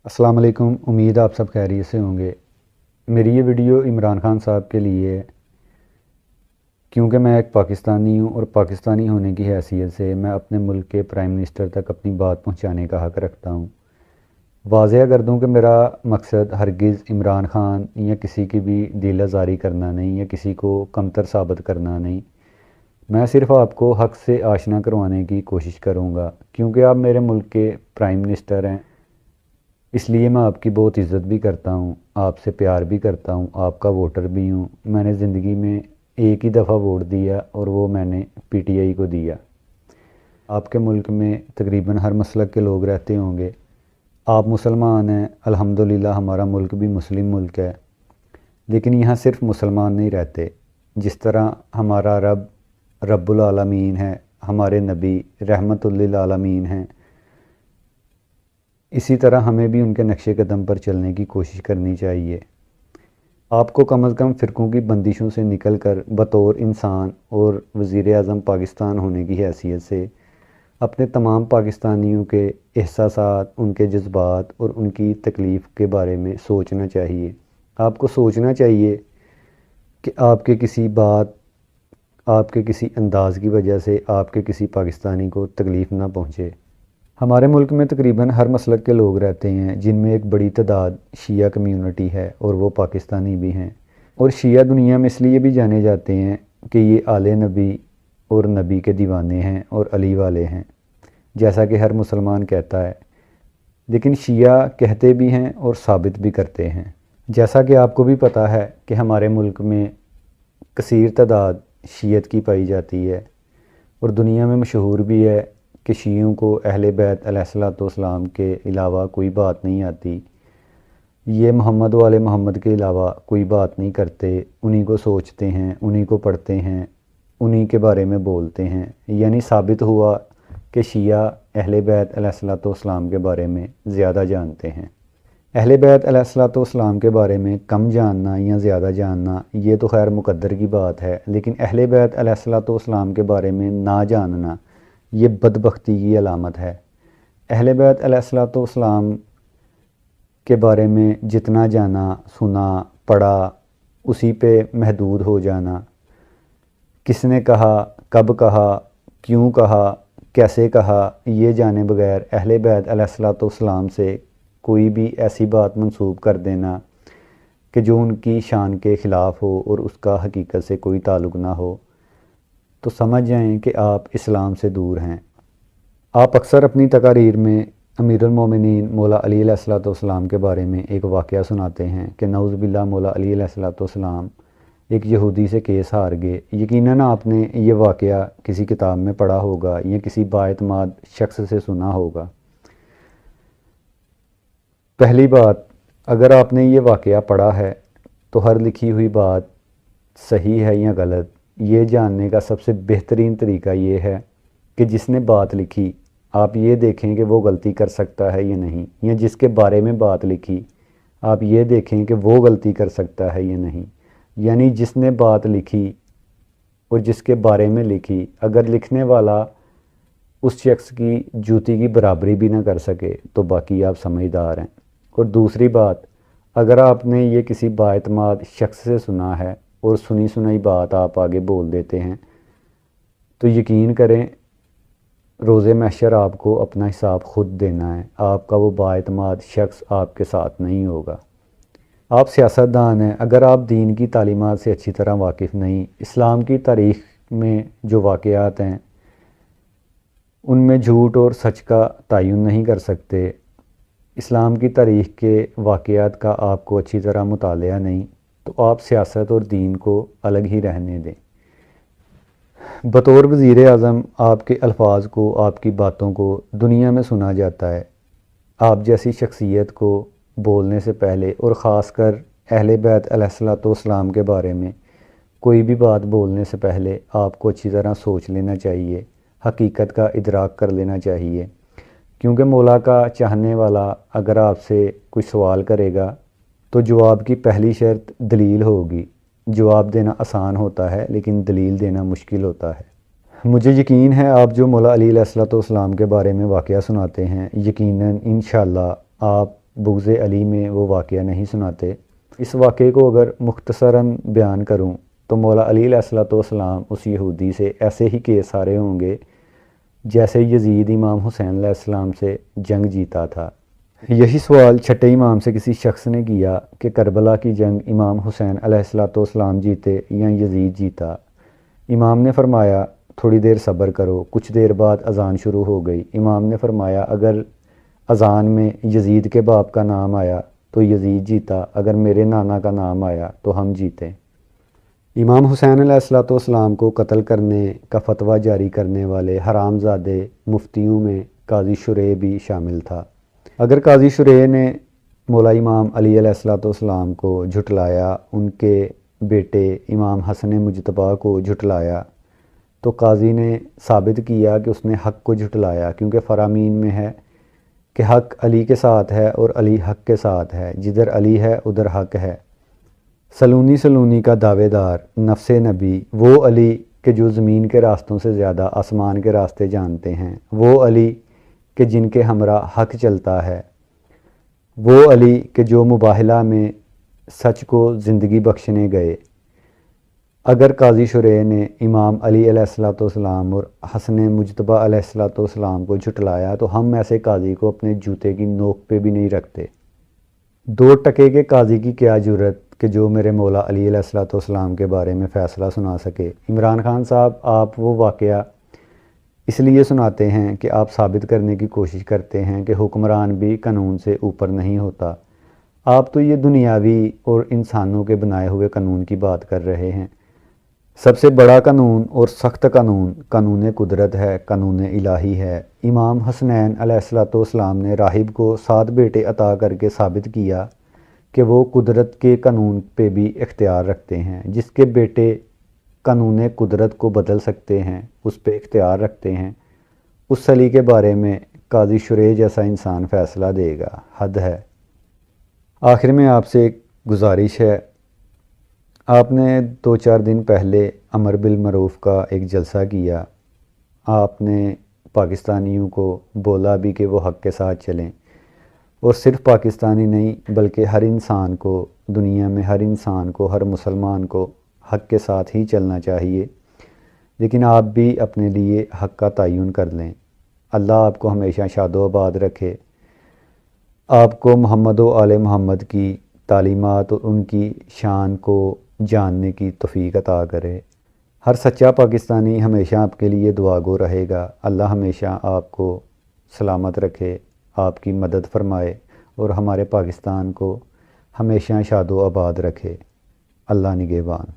السلام علیکم، امید آپ سب خیریت سے ہوں گے۔ میری یہ ویڈیو عمران خان صاحب کے لیے ہے، کیونکہ میں ایک پاکستانی ہوں اور پاکستانی ہونے کی حیثیت سے میں اپنے ملک کے پرائم منسٹر تک اپنی بات پہنچانے کا حق رکھتا ہوں۔ واضح کر دوں کہ میرا مقصد ہرگز عمران خان یا کسی کی بھی دل آزاری کرنا نہیں یا کسی کو کمتر ثابت کرنا نہیں۔ میں صرف آپ کو حق سے آشنا کروانے کی کوشش کروں گا، کیونکہ آپ میرے ملک کے پرائم منسٹر ہیں، اس لیے میں آپ کی بہت عزت بھی کرتا ہوں، آپ سے پیار بھی کرتا ہوں، آپ کا ووٹر بھی ہوں۔ میں نے زندگی میں ایک ہی دفعہ ووٹ دیا اور وہ میں نے پی ٹی آئی کو دیا۔ آپ کے ملک میں تقریباً ہر مسلک کے لوگ رہتے ہوں گے۔ آپ مسلمان ہیں، الحمدللہ ہمارا ملک بھی مسلم ملک ہے، لیکن یہاں صرف مسلمان نہیں رہتے۔ جس طرح ہمارا رب العالمین ہے، ہمارے نبی رحمت للعالمین ہیں، اسی طرح ہمیں بھی ان کے نقش قدم پر چلنے کی کوشش کرنی چاہیے۔ آپ کو کم از کم فرقوں کی بندشوں سے نکل کر بطور انسان اور وزیر اعظم پاکستان ہونے کی حیثیت سے اپنے تمام پاکستانیوں کے احساسات، ان کے جذبات اور ان کی تکلیف کے بارے میں سوچنا چاہیے۔ آپ کو سوچنا چاہیے کہ آپ کے کسی بات، آپ کے کسی انداز کی وجہ سے آپ کے کسی پاکستانی کو تکلیف نہ پہنچے۔ ہمارے ملک میں تقریباً ہر مسلک کے لوگ رہتے ہیں، جن میں ایک بڑی تعداد شیعہ کمیونٹی ہے اور وہ پاکستانی بھی ہیں۔ اور شیعہ دنیا میں اس لیے بھی جانے جاتے ہیں کہ یہ آل نبی اور نبی کے دیوانے ہیں اور علی والے ہیں، جیسا کہ ہر مسلمان کہتا ہے، لیکن شیعہ کہتے بھی ہیں اور ثابت بھی کرتے ہیں۔ جیسا کہ آپ کو بھی پتہ ہے کہ ہمارے ملک میں کثیر تعداد شیعت کی پائی جاتی ہے، اور دنیا میں مشہور بھی ہے کہ شیعوں کو اہل بیت علیہ الصلوۃ والسلام کے علاوہ کوئی بات نہیں آتی۔ یہ محمد و آل محمد کے علاوہ کوئی بات نہیں کرتے، انہی کو سوچتے ہیں، انہی کو پڑھتے ہیں، انہی کے بارے میں بولتے ہیں۔ یعنی ثابت ہوا کہ شیعہ اہل بیت علیہ الصلوۃ والسلام کے بارے میں زیادہ جانتے ہیں۔ اہل بیت علیہ الصلوۃ والسلام کے بارے میں کم جاننا یا زیادہ جاننا یہ تو خیر مقدر کی بات ہے، لیکن اہل بیت علیہ الصلوۃ والسلام کے بارے میں نہ جاننا یہ بدبختی کی علامت ہے۔ اہل بیت علیہ الصلوۃ والسلام کے بارے میں جتنا جانا، سنا، پڑھا، اسی پہ محدود ہو جانا، کس نے کہا، کب کہا، کیوں کہا، کیسے کہا، یہ جانے بغیر اہل بیت علیہ الصلوۃ والسلام سے کوئی بھی ایسی بات منسوب کر دینا کہ جو ان کی شان کے خلاف ہو اور اس کا حقیقت سے کوئی تعلق نہ ہو، تو سمجھ جائیں کہ آپ اسلام سے دور ہیں۔ آپ اکثر اپنی تقاریر میں امیر المومنین مولا علی علیہ الصلوۃ والسلام کے بارے میں ایک واقعہ سناتے ہیں کہ نعوذ باللہ مولا علی علیہ الصلوۃ والسلام ایک یہودی سے کیس ہار گئے۔ یقیناً آپ نے یہ واقعہ کسی کتاب میں پڑھا ہوگا یا کسی بااعتماد شخص سے سنا ہوگا۔ پہلی بات، اگر آپ نے یہ واقعہ پڑھا ہے تو ہر لکھی ہوئی بات صحیح ہے یا غلط، یہ جاننے کا سب سے بہترین طریقہ یہ ہے کہ جس نے بات لکھی آپ یہ دیکھیں کہ وہ غلطی کر سکتا ہے یا نہیں، یا جس کے بارے میں بات لکھی آپ یہ دیکھیں کہ وہ غلطی کر سکتا ہے یا نہیں۔ یعنی جس نے بات لکھی اور جس کے بارے میں لکھی، اگر لکھنے والا اس شخص کی جوتی کی برابری بھی نہ کر سکے تو باقی آپ سمجھدار ہیں۔ اور دوسری بات، اگر آپ نے یہ کسی بااعتماد شخص سے سنا ہے اور سنی سنائی بات آپ آگے بول دیتے ہیں تو یقین کریں روز محشر آپ کو اپنا حساب خود دینا ہے، آپ کا وہ بااعتماد شخص آپ کے ساتھ نہیں ہوگا۔ آپ سیاستدان ہیں، اگر آپ دین کی تعلیمات سے اچھی طرح واقف نہیں، اسلام کی تاریخ میں جو واقعات ہیں ان میں جھوٹ اور سچ کا تعین نہیں کر سکتے، اسلام کی تاریخ کے واقعات کا آپ کو اچھی طرح مطالعہ نہیں، تو آپ سیاست اور دین کو الگ ہی رہنے دیں۔ بطور وزیر اعظم آپ کے الفاظ کو، آپ کی باتوں کو دنیا میں سنا جاتا ہے۔ آپ جیسی شخصیت کو بولنے سے پہلے اور خاص کر اہل بیت علیہ الصلوۃ والسلام کے بارے میں کوئی بھی بات بولنے سے پہلے آپ کو اچھی طرح سوچ لینا چاہیے، حقیقت کا ادراک کر لینا چاہیے، کیونکہ مولا کا چاہنے والا اگر آپ سے کوئی سوال کرے گا تو جواب کی پہلی شرط دلیل ہوگی۔ جواب دینا آسان ہوتا ہے لیکن دلیل دینا مشکل ہوتا ہے۔ مجھے یقین ہے آپ جو مولا علی علیہ الصلوۃ والسلام کے بارے میں واقعہ سناتے ہیں، یقیناً انشاءاللہ آپ بغض علی میں وہ واقعہ نہیں سناتے۔ اس واقعے کو اگر مختصراً بیان کروں تو مولا علی علیہ الصلوۃ والسلام اس یہودی سے ایسے ہی کیس ہارے ہوں گے جیسے یزید امام حسین علیہ السلام سے جنگ جیتا تھا۔ یہی سوال چھٹے امام سے کسی شخص نے کیا کہ کربلا کی جنگ امام حسین علیہ الصلوۃ والسلام جیتے یا یزید جیتا؟ امام نے فرمایا تھوڑی دیر صبر کرو۔ کچھ دیر بعد اذان شروع ہو گئی۔ امام نے فرمایا اگر اذان میں یزید کے باپ کا نام آیا تو یزید جیتا، اگر میرے نانا کا نام آیا تو ہم جیتے۔ امام حسین علیہ الصلوۃ والسلام کو قتل کرنے کا فتویٰ جاری کرنے والے حرام زادے مفتیوں میں قاضی شریح بھی شامل تھا۔ اگر قاضی شریح نے مولا امام علی علیہ الصلوۃ والسلام کو جھٹلایا، ان کے بیٹے امام حسن مجتبیٰ کو جھٹلایا، تو قاضی نے ثابت کیا کہ اس نے حق کو جھٹلایا، کیونکہ فرامین میں ہے کہ حق علی کے ساتھ ہے اور علی حق کے ساتھ ہے، جدھر علی ہے ادھر حق ہے۔ سلونی کا دعوے دار نفس نبی، وہ علی کہ جو زمین کے راستوں سے زیادہ آسمان کے راستے جانتے ہیں، وہ علی کہ جن کے ہمراہ حق چلتا ہے، وہ علی کہ جو مباہلہ میں سچ کو زندگی بخشنے گئے۔ اگر قاضی شریح نے امام علی علیہ الصلوۃ والسلام اور حسن مجتبیٰ علیہ الصلوۃ والسلام کو جھٹلایا تو ہم ایسے قاضی کو اپنے جوتے کی نوک پہ بھی نہیں رکھتے۔ 2 ٹکے کے قاضی کی کیا جرت کہ جو میرے مولا علی علیہ الصلوۃ والسلام کے بارے میں فیصلہ سنا سکے۔ عمران خان صاحب، آپ وہ واقعہ اس لیے سناتے ہیں کہ آپ ثابت کرنے کی کوشش کرتے ہیں کہ حکمران بھی قانون سے اوپر نہیں ہوتا۔ آپ تو یہ دنیاوی اور انسانوں کے بنائے ہوئے قانون کی بات کر رہے ہیں۔ سب سے بڑا قانون اور سخت قانون قانون قدرت ہے، قانون الہی ہے۔ امام حسنین علیہ الصلوۃ والسلام نے راہب کو 7 بیٹے عطا کر کے ثابت کیا کہ وہ قدرت کے قانون پہ بھی اختیار رکھتے ہیں۔ جس کے بیٹے قانون قدرت کو بدل سکتے ہیں، اس پہ اختیار رکھتے ہیں، اس علی کے بارے میں قاضی شریح جیسا انسان فیصلہ دے گا، حد ہے۔ آخر میں آپ سے ایک گزارش ہے، آپ نے 2-4 دن پہلے امر بالمعروف کا ایک جلسہ کیا۔ آپ نے پاکستانیوں کو بولا بھی کہ وہ حق کے ساتھ چلیں، اور صرف پاکستانی نہیں بلکہ ہر انسان کو، دنیا میں ہر انسان کو، ہر مسلمان کو حق کے ساتھ ہی چلنا چاہیے۔ لیکن آپ بھی اپنے لیے حق کا تعین کر لیں۔ اللہ آپ کو ہمیشہ شاد و آباد رکھے، آپ کو محمد و آل محمد کی تعلیمات اور ان کی شان کو جاننے کی توفیق عطا کرے۔ ہر سچا پاکستانی ہمیشہ آپ کے لیے دعا گو رہے گا۔ اللہ ہمیشہ آپ کو سلامت رکھے، آپ کی مدد فرمائے اور ہمارے پاکستان کو ہمیشہ شاد و آباد رکھے۔ اللہ نگہبان۔